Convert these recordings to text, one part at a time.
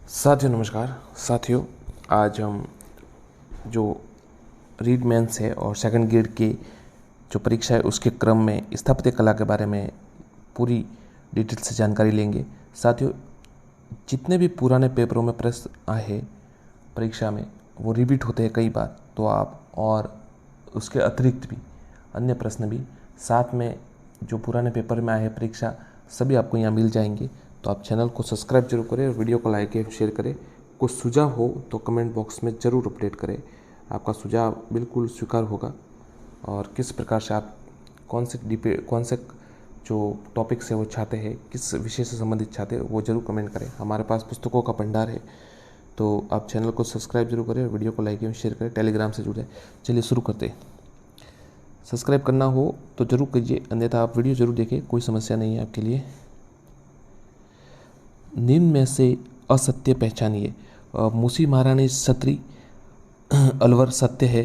साथियों नमस्कार। साथियों, आज हम जो रीड मेंस है और सेकंड ग्रेड की जो परीक्षा है उसके क्रम में स्थापत्य कला के बारे में पूरी डिटेल से जानकारी लेंगे। साथियों, जितने भी पुराने पेपरों में प्रश्न आए हैं परीक्षा में वो रिपीट होते हैं कई बार, तो आप और उसके अतिरिक्त भी अन्य प्रश्न भी साथ में जो पुराने पेपर में आए हैं परीक्षा सभी आपको यहाँ मिल जाएंगे। तो आप चैनल को सब्सक्राइब जरूर करें और वीडियो को लाइक एवं शेयर करें। कुछ सुझाव हो तो कमेंट बॉक्स में ज़रूर अपडेट करें। आपका सुझाव बिल्कुल स्वीकार होगा। और किस प्रकार से आप कौन से जो टॉपिक्स है वो चाहते हैं, किस विषय से संबंधित चाहते हैं, वो जरूर कमेंट करें। हमारे पास पुस्तकों का भंडार है, तो आप चैनल को सब्सक्राइब जरूर करें और वीडियो को लाइक एवं शेयर करें। टेलीग्राम से जुड़े। चलिए शुरू करते हैं। सब्सक्राइब करना हो तो जरूर कीजिए, अन्यथा आप वीडियो जरूर देखें, कोई समस्या नहीं है आपके लिए। निम्न में से असत्य पहचानिए। मूसी महारानी छत्री अलवर सत्य है।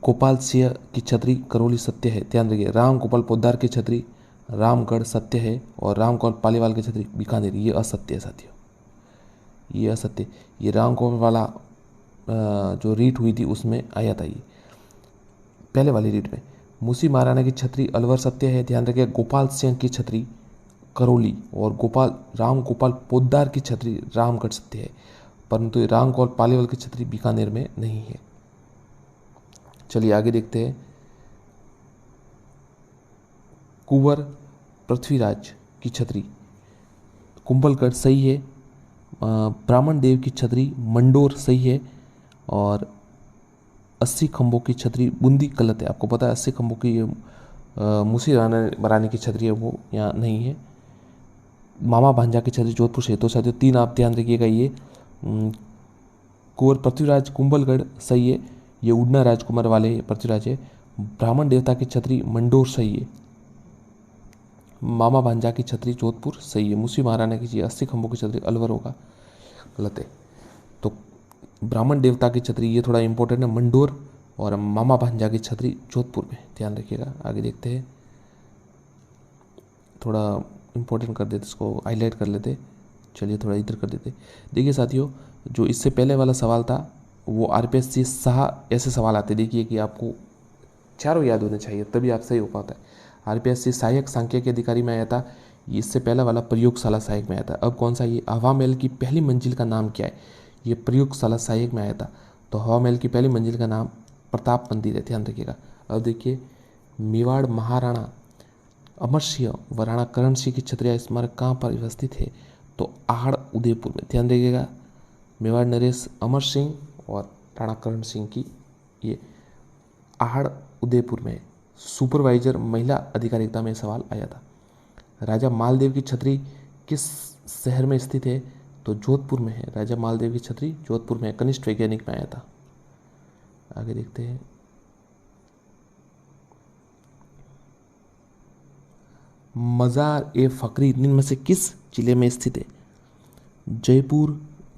गोपाल सिंह की छत्री करौली सत्य है। ध्यान रखिए, राम गोपाल पोद्दार की छत्री रामगढ़ सत्य है और राम गोपाल पालीवाल की छत्री बीकानेर, ये असत्य है साथियों, ये असत्य। ये राम गोपाल वाला जो रीट हुई थी उसमें आया था, ये पहले वाली रीट में। मूसी महाराणा की छत्री अलवर सत्य है। ध्यान रखिए, गोपाल सिंह की छत्री करौली और राम गोपाल पोद्दार की छत्री रामगढ़ सत्य है, परंतु राम गोपाल पालीवाल की छत्री बीकानेर में नहीं है। चलिए आगे देखते हैं। कुंवर पृथ्वीराज की छत्री कुंभलगढ़ सही है। ब्राह्मण देव की छत्री मंडोर सही है और 80 खंभों की छत्री बूंदी गलत है। आपको पता है 80 खंभों की मूसी रानी की छत्री है, वो यहाँ नहीं है। मामा भांजा की छत्री जोधपुर से। तो साथियों तीन आप ध्यान रखिएगा, ये कुंवर पृथ्वीराज कुंभलगढ़ सही है, ये उड़ना राजकुमार वाले पृथ्वीराज है। ब्राह्मण देवता की छत्री मंडोर सही है। मामा भांजा की छत्री जोधपुर सही है। मूसी महाराणा की 80 खंभों की छत्री अलवर होगा, गलत है। तो ब्राह्मण देवता की छत्री ये थोड़ा इंपॉर्टेंट है, मंडोर, और मामा भांजा की छत्री जोधपुर में, ध्यान रखिएगा। आगे देखते हैं, थोड़ा इंपॉर्टेंट कर देते, इसको हाईलाइट कर लेते। चलिए थोड़ा इधर कर देते। देखिए साथियों, जो इससे पहले वाला सवाल था वो आरपीएस से 6 ऐसे सवाल आते। देखिए कि आपको चारों याद होने चाहिए तभी आप सही हो पाता है। आरपीएस से सहायक सांख्यिकी अधिकारी में आया था, इससे पहला वाला प्रयोगशाला सहायक में आया था। अब कौन सा, ये हवा महल की पहली मंजिल का नाम क्या है, ये प्रयोगशाला सहायक में आया था। तो हवा महल की पहली मंजिल का नाम प्रताप मंदिर है, ध्यान रखिएगा। अब देखिए, मेवाड़ महाराणा अमर सिंह व राणा करण सिंह की छत्रिया स्मारक कहाँ पर स्थित है, तो आहड़ उदयपुर में, ध्यान रखिएगा। मेवाड़ नरेश अमर सिंह और राणा करण सिंह की ये आहड़ उदयपुर में। सुपरवाइजर महिला अधिकारिता में सवाल आया था। राजा मालदेव की छत्री किस शहर में स्थित है, तो जोधपुर में है। राजा मालदेव की छत्री जोधपुर में, कनिष्ठ वैज्ञानिक में आया था। आगे देखते हैं। मज़ार ए फकरी निम्न में से किस जिले में स्थित है, जयपुर,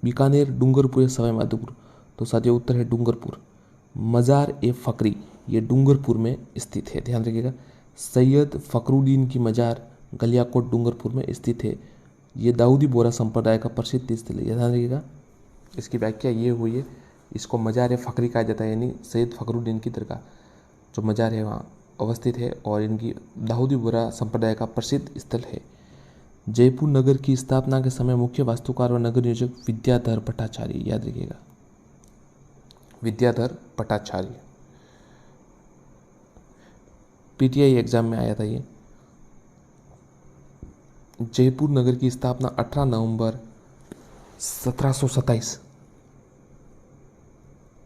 बीकानेर, डूंगरपुर या सवाई माधोपुर। तो साथियों उत्तर है डूंगरपुर। मज़ार ए फकरी ये डूंगरपुर में स्थित है, ध्यान रखिएगा। सैयद फकरुद्दीन की मज़ार गलियाकोट डूंगरपुर में स्थित है। ये दाऊदी बोहरा संप्रदाय का प्रसिद्ध स्थल है, ध्यान रखिएगा। इसकी व्याख्या ये हुई है, इसको मज़ार ए फकरी कहा जाता है, यानी सैयद फकरुद्दीन की दरगाह जो मज़ार है वहाँ अवस्थित है और इनकी दाऊदी बोहरा संप्रदाय का प्रसिद्ध स्थल है। जयपुर नगर की स्थापना के समय मुख्य वास्तुकार व नगर नियोजक विद्याधर भट्टाचार्य, याद रखिएगा, विद्याधर भट्टाचार्य। पीटीआई एग्जाम में आया था ये। जयपुर नगर की स्थापना 18 नवंबर 1727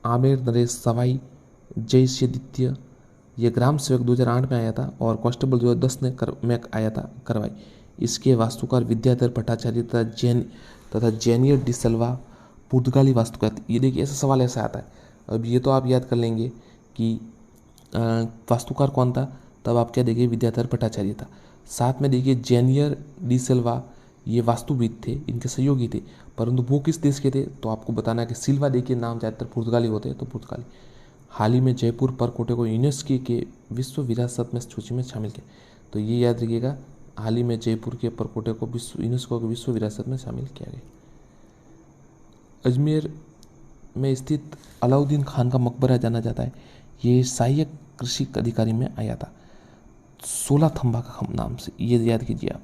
आमेर नरेश सवाई जयसिद्धिय, ये ग्राम सेवक 2008 में आया था और कांस्टेबल 2010 में आया था करवाई। इसके वास्तुकार विद्याधर भट्टाचार्य तथा जैनियर डी सल्वा पुर्तगाली वास्तुकार। ये देखिए ऐसा सवाल ऐसा आता है। अब ये तो आप याद कर लेंगे कि वास्तुकार कौन था, तब आप क्या देखिए विद्याधर भट्टाचार्य था। साथ में देखिए जैनियर डी सिल्वा, ये वास्तुविद थे, इनके सहयोगी थे, परंतु वो किस देश के थे, तो आपको बताना है कि सिल्वा देखिए नाम ज़्यादातर पुर्तगाली होते हैं, तो पुर्तगाली। हाल ही में जयपुर परकोटे को यूनेस्को के विश्व विरासत में सूची में शामिल किया, तो ये याद रखिएगा, हाल ही में जयपुर के परकोटे को यूनेस्को के विश्व विरासत में शामिल किया गया। अजमेर में स्थित अलाउद्दीन खान का मकबरा जाना जाता है। ये सहायक कृषि अधिकारी में आया था। 16 थंबा का नाम से, ये याद कीजिए आप।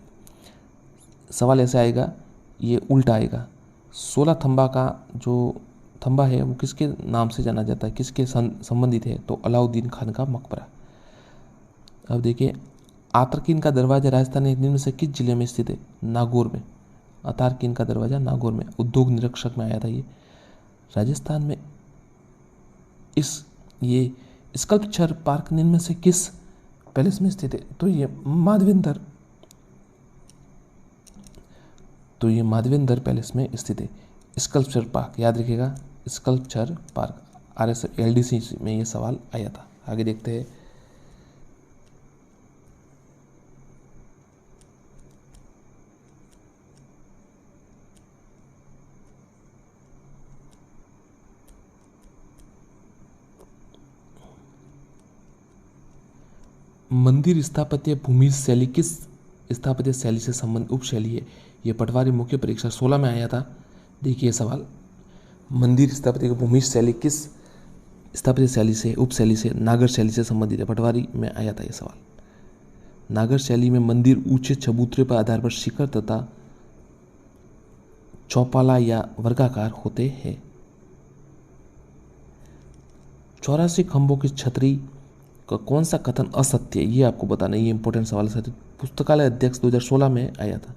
सवाल ऐसे आएगा, ये उल्टा आएगा। 16 थंबा का जो थंबा है वो किसके नाम से जाना जाता है, किसके संबंधित है, तो अलाउद्दीन खान का मकबरा। अब देखिए, आतरकीन का दरवाजा राजस्थान के निम्न में से किस जिले में स्थित है, नागौर में। आतारकीन का दरवाजा नागौर में, उद्योग निरीक्षक में आया था ये। राजस्थान में ये स्कल्पचर पार्क निम्न में से किस पैलेस में स्थित है, तो ये माधवेंद्र पैलेस में स्थित है। स्कल्पचर पार्क याद रखिएगा, स्कल्पचर पार्क। RSLDC में ये सवाल आया था। आगे देखते हैं। मंदिर स्थापत्य भूमि शैली किस स्थापत्य शैली से संबंधित उपशैली है, यह पटवारी मुख्य परीक्षा 16 में आया था। देखिए सवाल, मंदिर स्थापत्य की भूमि शैली किस स्थापत्य शैली से, उपशैली से, नागर शैली से संबंधित है, पटवारी में आया था यह सवाल। नागर शैली में मंदिर ऊंचे चबूतरे पर आधार पर शिखर तथा चौपाला या वर्गाकार होते हैं। 84 खंभों की छतरी का कौन सा कथन असत्य है, ये आपको बताना, ये इंपॉर्टेंट सवाल है। पुस्तकालय अध्यक्ष 2016 में आया था।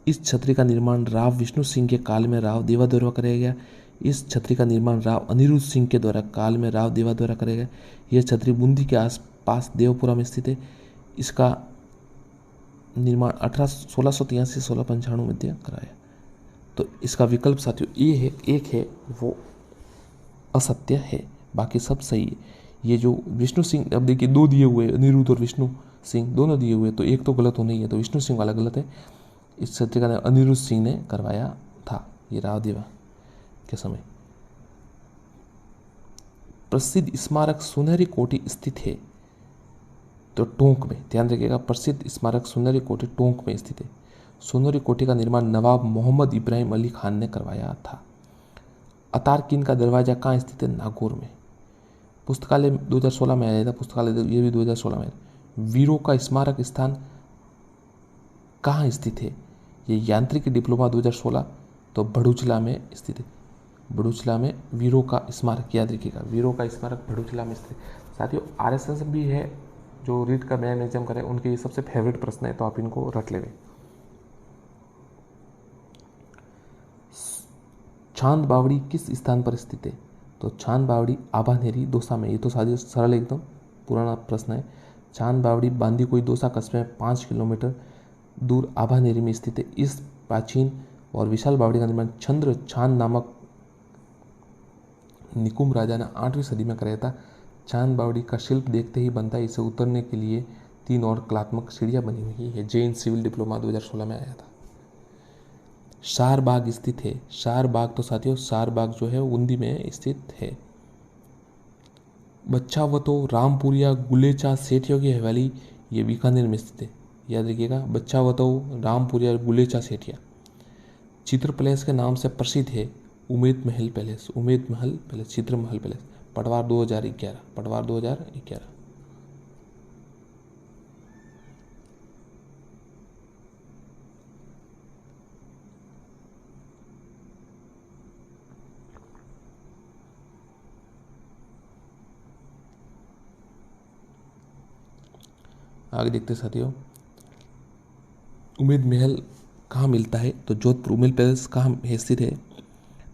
इस छतरी का निर्माण राव विष्णु सिंह के काल में राव देवा द्वारा कराया गया। इस छतरी का निर्माण राव अनिरुद्ध सिंह के द्वारा काल में राव देवा द्वारा कराया गया। यह छतरी बूंदी के आसपास देवपुरा में स्थित है। इसका निर्माण 1683 से 1695 मध्य कराया। तो इसका विकल्प साथियों ये है, एक है वो असत्य है, बाकी सब सही है। ये जो विष्णु सिंह, अब देखिए दो दिए हुए, अनिरुद्ध और विष्णु सिंह दोनों दिए हुए, तो एक तो गलत होना ही है, तो विष्णु सिंह वाला गलत है। इस छतरी का अनिरुद्ध सिंह ने करवाया था, ये राव देवा के समय। प्रसिद्ध स्मारक सुनहरी कोठी स्थित है, तो टोंक में, ध्यान रखिएगा, प्रसिद्ध स्मारक सुनहरी कोठी टोंक में स्थित है। सुनहरी कोठी का निर्माण नवाब मोहम्मद इब्राहिम अली खान ने करवाया था। अतारकीन का दरवाजा कहाँ स्थित है, नागौर में। पुस्तकालय 2016 में आया था, पुस्तकालय ये भी 2016 में। वीरों का स्मारक स्थान कहाँ स्थित है, ये यांत्रिकी डिप्लोमा 2016, तो भड़ूचला में स्थित है। भड़ूचला में वीरों का स्मारक, याद रखिएगा, वीरों का स्मारक भड़ूचला में स्थित है। साथियों RSS भी है जो रीड का मेन एग्जाम करें, उनके ये सबसे फेवरेट प्रश्न है, तो आप इनको रट लेंगे। चांद बावड़ी किस स्थान पर स्थित है, तो चांद बावड़ी आभानेरी दौसा में। ये तो साथियों सरल एकदम पुराना प्रश्न है। चांद बावड़ी बांदीकुई दौसा कस्बे में 5 किलोमीटर दूर आभानेरी में स्थित है। इस प्राचीन और विशाल बावड़ी का निर्माण चंद्र चांद नामक निकुंभ राजा ने 8वीं सदी में कराया था। चांद बावड़ी का शिल्प देखते ही बनता है। इसे उतरने के लिए 3 और कलात्मक सीढ़ियाँ बनी हुई है। जैन सिविल डिप्लोमा 2016 में आया था। शारबाग स्थित है, शारबाग तो साथियों शारबाग जो है बूंदी में स्थित है। बच्चावतो रामपुरिया गुलेचा सेठियों की हवेली, ये बीकानेर में स्थित है, याद रखिएगा, बच्चावतो रामपुरिया गुलेचा सेठिया। चित्र पैलेस के नाम से प्रसिद्ध है उमेद महल पैलेस, उमेद महल पैलेस, चित्र महल पैलेस। पटवार 2011, पटवार 2011। आगे देखते साथियों, उमेद महल कहाँ मिलता है, तो जोधपुर। उमेद पैलेस कहाँ स्थित है,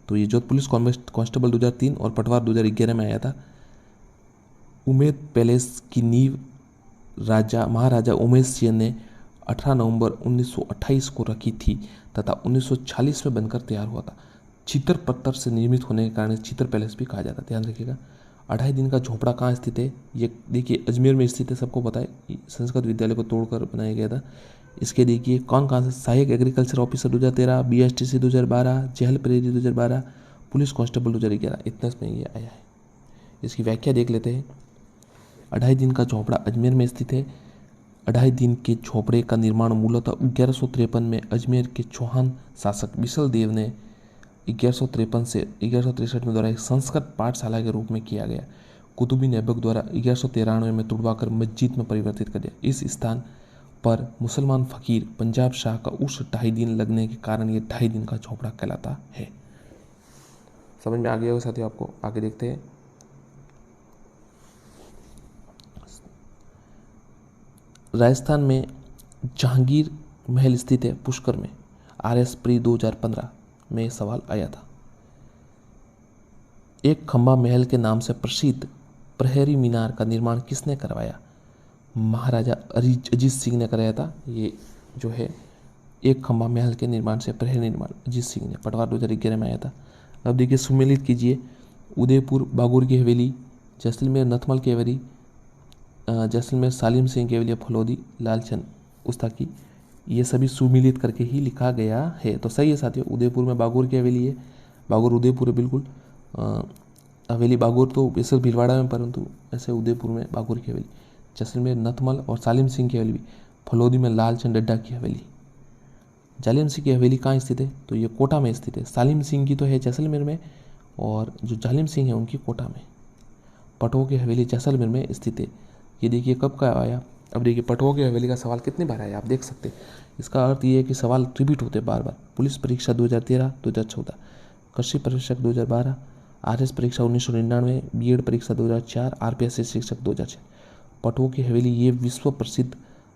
तो ये जोधपुर पुलिस कांस्टेबल 2003 और पटवार 2011 में आया था। उमेद पैलेस की नींव महाराजा उमेश सिंह ने 18 नवंबर 1928 को रखी थी तथा 1940 में बनकर तैयार हुआ था। चित्र पत्थर से निर्मित होने के कारण चित्र पैलेस भी कहा जाता है, ध्यान रखिएगा। 2.5 दिन का झोपड़ा कहाँ स्थित है, ये देखिए अजमेर में स्थित है, सबको पता है, संस्कृत विद्यालय को तोड़कर बनाया गया था। इसके देखिए कौन कहाँ से, सहायक एग्रीकल्चर ऑफिसर 2013, BSTC 2012, चहल प्रेरी 2012, पुलिस कांस्टेबल 2011, इतने में ये आया है। इसकी व्याख्या देख लेते हैं। 2.5 दिन का झोपड़ा अजमेर में स्थित है। 2.5 दिन के झोपड़े का निर्माण मूलतः 1153 में अजमेर के चौहान शासक विशल देव ने 1153 से 1163 में द्वारा एक संस्कृत पाठशाला के रूप में किया गया। कुतुबुद्दीन ऐबक द्वारा 1193 में तुड़वाकर मस्जिद में परिवर्तित कर दिया। इस स्थान पर मुसलमान फकीर पंजाब शाह का उस 2.5 दिन लगने के कारण ये 2.5 दिन का झोपड़ा कहलाता है। समझ में आ गया होगा साथियों आपको। आगे देखते हैं। राजस्थान में जहांगीर महल स्थित है पुष्कर में। RS प्री 2015 में सवाल आया था। एक खंबा महल के नाम से प्रसिद्ध प्रहरी मीनार का निर्माण किसने करवाया? महाराजा अजीत सिंह ने कराया था। ये जो है एक खंबा महल के निर्माण से प्रहरी निर्माण अजीत सिंह ने पटवार 2011 में आया था। अब देखिए सुमेलित कीजिए। उदयपुर बागुर की हवेली, जैसलमेर नथमल की हवेली, जैसलमेर सालिम सिंह की हवेली, फलोदी लालचंद उस्ताकी, ये सभी सुमिलित करके ही लिखा गया है। तो सही है साथियों। उदयपुर में बागुर की हवेली है। बागुर उदयपुर है बिल्कुल। हवेली बागुर तो वैसे भीलवाड़ा में, परंतु ऐसे उदयपुर में बागुर की हवेली। जैसलमेर नथमल और सालिम सिंह की हवेली। फलोदी में लालचंद डड्डा की हवेली। जालिम सिंह की हवेली कहाँ स्थित है? तो ये कोटा में स्थित है। सालिम सिंह की तो है जैसलमेर में, और जो जालिम सिंह है उनकी कोटा में। पटवों की हवेली जैसलमेर में स्थित है। ये देखिए कब का आया। अब देखिए पटवों की हवेली का सवाल कितनी बार आया आप देख सकते हैं। इसका अर्थ ये है कि सवाल रिपीट होते बार बार। पुलिस परीक्षा 2013, 2014, कृषि परीक्षक 2012, RS परीक्षा 1999, BEd परीक्षा 2004, RPSC शिक्षक 2006। पटवों की हवेली ये विश्व प्रसिद्ध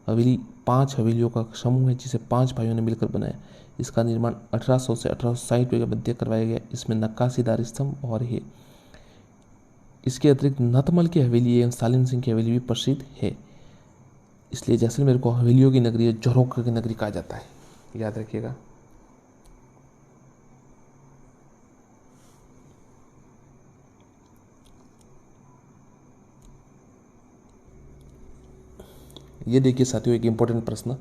हवेली 5 हवेलियों का समूह है जिसे 5 भाइयों ने मिलकर बनाया। इसका निर्माण 1800 से 1860 के मध्य करवाया गया। इसमें नक्काशीदार स्तंभ और है। इसके अतिरिक्त नथमल की हवेली एवं सालिम सिंह की हवेली भी प्रसिद्ध है। इसलिए जैसलमेर को हवेलियों की नगरी, जोरों की नगरी कहा जाता है। याद रखिएगा। ये देखिए साथियों एक इंपॉर्टेंट प्रश्न।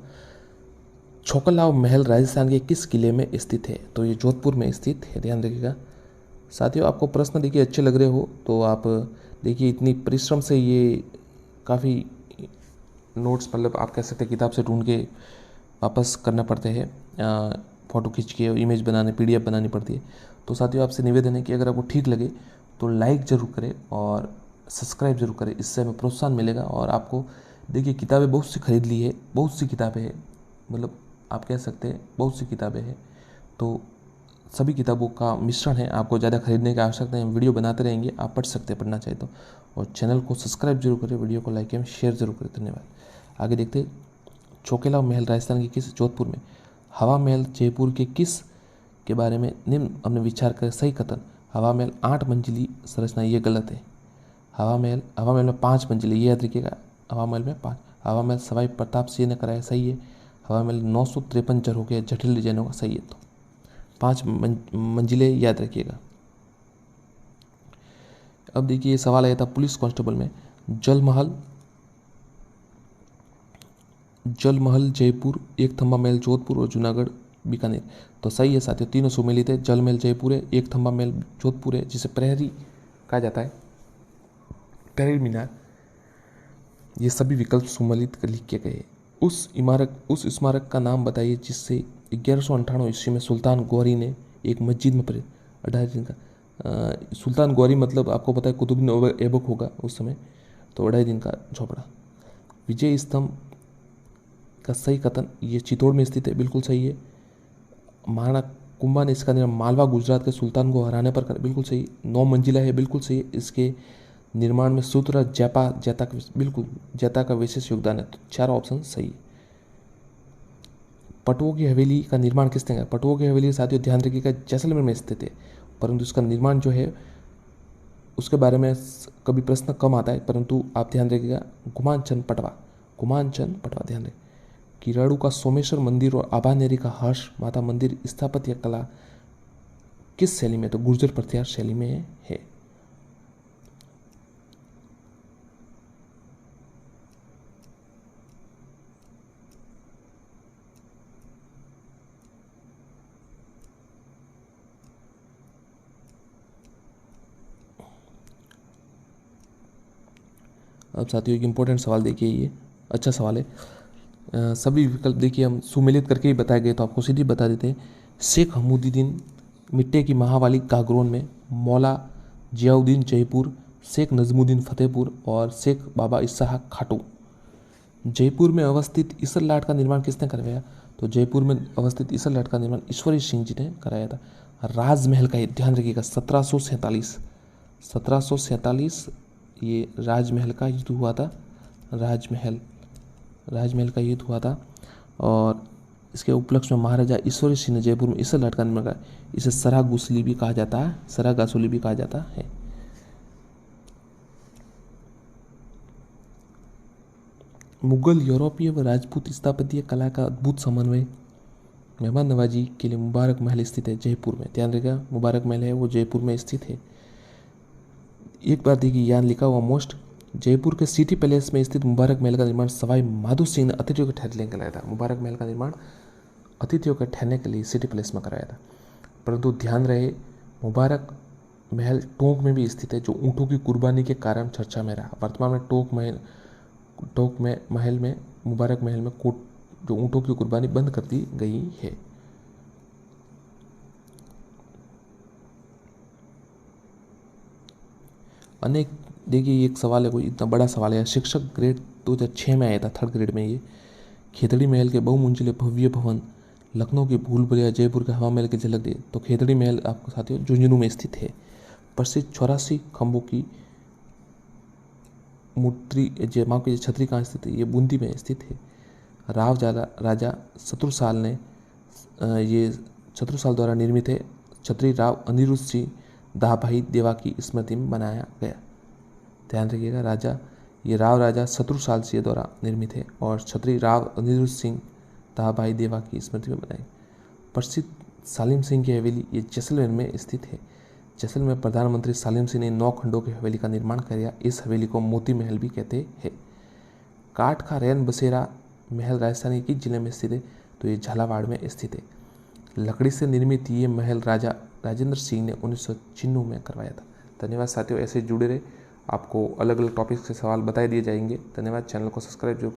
छोकलाव महल राजस्थान के किस किले में स्थित है? तो ये जोधपुर में स्थित है। ध्यान रखिएगा साथियों। आपको प्रश्न देखिए अच्छे लग रहे हो तो आप देखिए इतनी परिश्रम से ये काफ़ी नोट्स मतलब आप कह सकते हैं किताब से ढूंढ के वापस करना पड़ते हैं। फ़ोटो खींच के इमेज बनाने, PDF बनानी पड़ती है। तो साथियों आपसे निवेदन है कि अगर आपको ठीक लगे तो लाइक ज़रूर करें और सब्सक्राइब जरूर करें। इससे हमें प्रोत्साहन मिलेगा। और आपको देखिए किताबें बहुत सी खरीद ली है, बहुत सी किताबें हैं, मतलब आप कह सकते हैं बहुत सी किताबें हैं। तो सभी किताबों का मिश्रण है। आपको ज़्यादा खरीदने की आवश्यकता नहीं। वीडियो बनाते रहेंगे, आप पढ़ सकते हैं पढ़ना चाहे तो। और चैनल को सब्सक्राइब जरूर करें, वीडियो को लाइक एवं शेयर जरूर करें। धन्यवाद। आगे देखते हैं। छोकेला महल राजस्थान के किस? जोधपुर में। हवा महल जयपुर के किस के बारे में निम्न हमने विचार कर सही कथन। हवा महल 8 मंजिली संरचना, ये गलत है। हवा महल में 5 मंजिली, ये याद रखिएगा। हवा महल में 5। हवा महल सवाई प्रताप सिंह ने कराया, सही है। हवा महल 953 झरों के जटिल डिजाइनों का, सही है। तो 5 मंजिलें याद रखिएगा। अब देखिए ये सवाल आया था पुलिस कांस्टेबल में। जल महल जयपुर, एक थंबा महल जोधपुर और जूनागढ़ बीकानेर। तो सही है साथियों, तीनों सुमेलित है। जल महल जयपुर है, एक थंबा महल जोधपुर है जिसे प्रहरी कहा जाता है, प्रहरी मीनार। ये सभी विकल्प सुमेलित कर लिखे गए। उस स्मारक का नाम बताइए जिससे 1198 ईस्वी में सुल्तान गौरी ने एक मस्जिद में 18 दिन का सुल्तान गौरी मतलब आपको पता है कुतुबुद्दीन ऐबक होगा उस समय। तो 2.5 दिन का झोपड़ा। विजय स्तंभ का सही कथन, ये चित्तौड़ में स्थित है, बिल्कुल सही है। महाराणा कुंभा ने इसका निर्माण मालवा गुजरात के सुल्तान को हराने पर कर, बिल्कुल सही। 9 मंजिला है, बिल्कुल सही। इसके निर्माण में सूत्र बिल्कुल जैता का विशेष योगदान है। तो 4 ऑप्शन सही। पटवों की हवेली का निर्माण किसने किया? पटवों की हवेली साथियों ध्यान रखिएगा जैसलमेर में स्थित है, परंतु इसका निर्माण जो है उसके बारे में कभी प्रश्न कम आता है, परंतु आप ध्यान रखिएगा गुमान चंद पटवा ध्यान रखिए। किराड़ू का सोमेश्वर मंदिर और आभानेरी का हर्ष माता मंदिर स्थापत्य कला किस शैली में? तो गुर्जर प्रत्यार शैली में है। अब साथियों एक इंपॉर्टेंट सवाल देखिए ये अच्छा सवाल है। सभी विकल्प देखिए हम सुमेलित करके ही बताए गए तो आपको सीधी बता देते हैं। शेख हमूदुद्दीन मिट्टे की महावाली कागरोन में, मौला जियाउद्दीन जयपुर, शेख नजमुद्दीन फतेहपुर और शेख बाबा इसहाक खाटू। जयपुर में अवस्थित ईसर लाट का निर्माण किसने करवाया? तो जयपुर में अवस्थित ईसर लाट का निर्माण ईश्वरी सिंह जी ने कराया था। राजमहल का, ये ध्यान रखिएगा, 1747 ये राजमहल का युद्ध हुआ था। राजमहल का युद्ध हुआ था और इसके उपलक्ष्य में महाराजा ईश्वरी सिंह ने जयपुर में ईसर लाट का निर्माण कराया। इसे सरा गुसली भी कहा जाता है, सरा गासुली भी कहा जाता है। मुगल, यूरोपीय व राजपूत स्थापत्य कला का अद्भुत समन्वय मेहमान नवाजी के लिए मुबारक महल स्थित है जयपुर में। ध्यान रखिएगा, मुबारक महल है वो जयपुर में स्थित है। एक बार देखिए यहाँ लिखा हुआ मोस्ट, जयपुर के सिटी पैलेस में स्थित मुबारक महल का निर्माण सवाई माधो सिंह ने अतिथियों के ठहरने के लिए था। मुबारक महल का निर्माण अतिथियों के ठहरने के लिए सिटी पैलेस में कराया था। परंतु ध्यान रहे, मुबारक महल टोंक में भी स्थित है, जो ऊँटों की कुर्बानी के कारण चर्चा में रहा। वर्तमान में मुबारक महल में जो ऊँटों की कुर्बानी बंद कर दी गई है। अनेक, देखिए एक सवाल है, कोई इतना बड़ा सवाल है। शिक्षक ग्रेड 2006 में आया था, 3rd ग्रेड में। ये खेतड़ी महल के बहुमंजिले भव्य भवन, लखनऊ की भूल भुलैया, जयपुर के हवा महल की झलक दे। तो खेतड़ी महल आपको साथियों झुंझुनू में स्थित है। प्रसिद्ध 84 खंभों की मूर्ति माँ की छतरी कहाँ स्थित है? ये बूंदी में स्थित है। राजा छत्रसाल द्वारा निर्मित है। छतरी राव अनिरुद्ध सिंह दाभाई देवा की स्मृति में बनाया गया। ध्यान रखिएगा, राजा छत्रसाल सिंह द्वारा निर्मित है और छतरी राव अनिरुद्ध सिंह दाभाई देवा की स्मृति में बनाई। प्रसिद्ध सालिम सिंह की हवेली, ये जैसलमेर में स्थित है। जैसलमेर में प्रधानमंत्री सालिम सिंह ने 9 खंडों की हवेली का निर्माण किया। इस हवेली को मोती महल भी कहते हैं। काठ का रैन बसेरा महल राजस्थान के किस जिले में स्थित है? तो ये झालावाड़ में स्थित है। लकड़ी से निर्मित ये महल राजा राजेंद्र सिंह ने 1996 में करवाया था। धन्यवाद साथियों, ऐसे जुड़े रहे, आपको अलग अलग टॉपिक से सवाल बताए दिए जाएंगे। धन्यवाद, चैनल को सब्सक्राइब जरूर